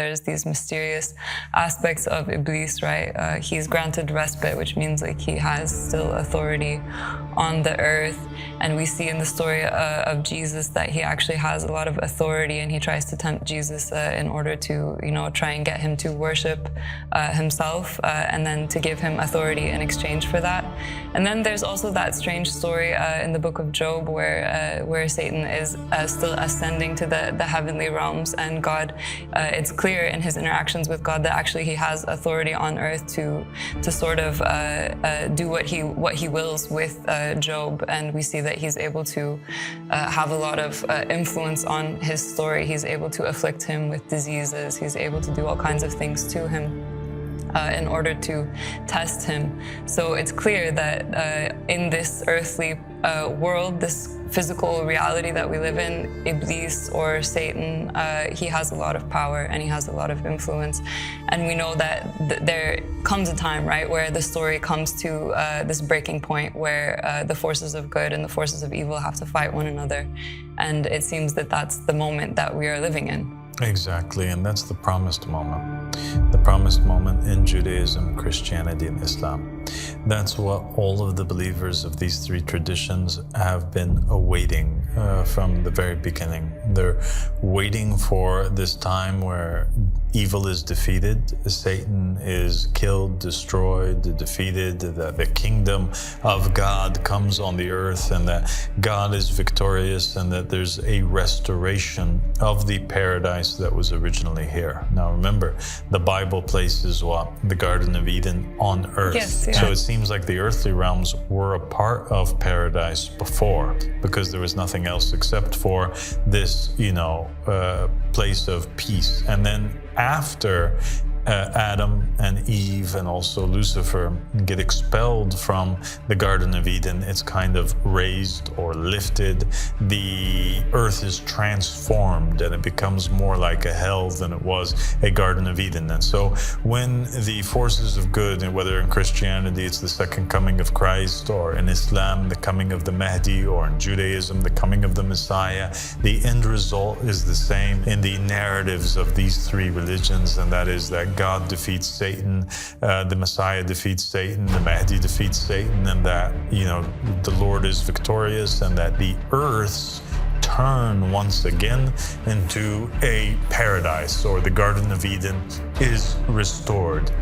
there's these mysterious aspects of Iblis, right? He's granted respite, which means like he has still authority on the earth. And we see in the story of Jesus that he actually has a lot of authority, and he tries to tempt Jesus in order to, try and get him to worship himself and then to give him authority in exchange for that. And then there's also that strange story in the book of Job where Satan is still ascending to the heavenly realms, and God, it's clear in his interactions with God that actually he has authority on earth to sort of do what he wills with Job, and we see that he's able to have a lot of influence on his story. He's able to afflict him with diseases. He's able to do all kinds of things to him in order to test him. So it's clear that in this earthly world, this physical reality that we live in, Iblis or Satan, he has a lot of power and he has a lot of influence. And we know that there comes a time, right, where the story comes to this breaking point where the forces of good and the forces of evil have to fight one another. And it seems that that's the moment that we are living in. Exactly, and that's the promised moment. The promised moment in Judaism, Christianity, and Islam. That's what all of the believers of these three traditions have been awaiting from the very beginning. They're waiting for this time where evil is defeated, Satan is killed, destroyed, defeated, that the kingdom of God comes on the earth, and that God is victorious, and that there's a restoration of the paradise that was originally here. Now remember, the Bible places what? The Garden of Eden on earth. Yes, yeah. So it seems like the earthly realms were a part of paradise before, because there was nothing else except for this, place of peace. And then after Adam and Eve and also Lucifer get expelled from the Garden of Eden, it's kind of raised or lifted. The earth is transformed and it becomes more like a hell than it was a Garden of Eden. And so when the forces of good, and whether in Christianity it's the second coming of Christ, or in Islam the coming of the Mahdi, or in Judaism the coming of the Messiah, the end result is the same in the narratives of these three religions, and that is that God defeats Satan, the Messiah defeats Satan, the Mahdi defeats Satan, and that, the Lord is victorious, and that the earths turn once again into a paradise, or the Garden of Eden is restored.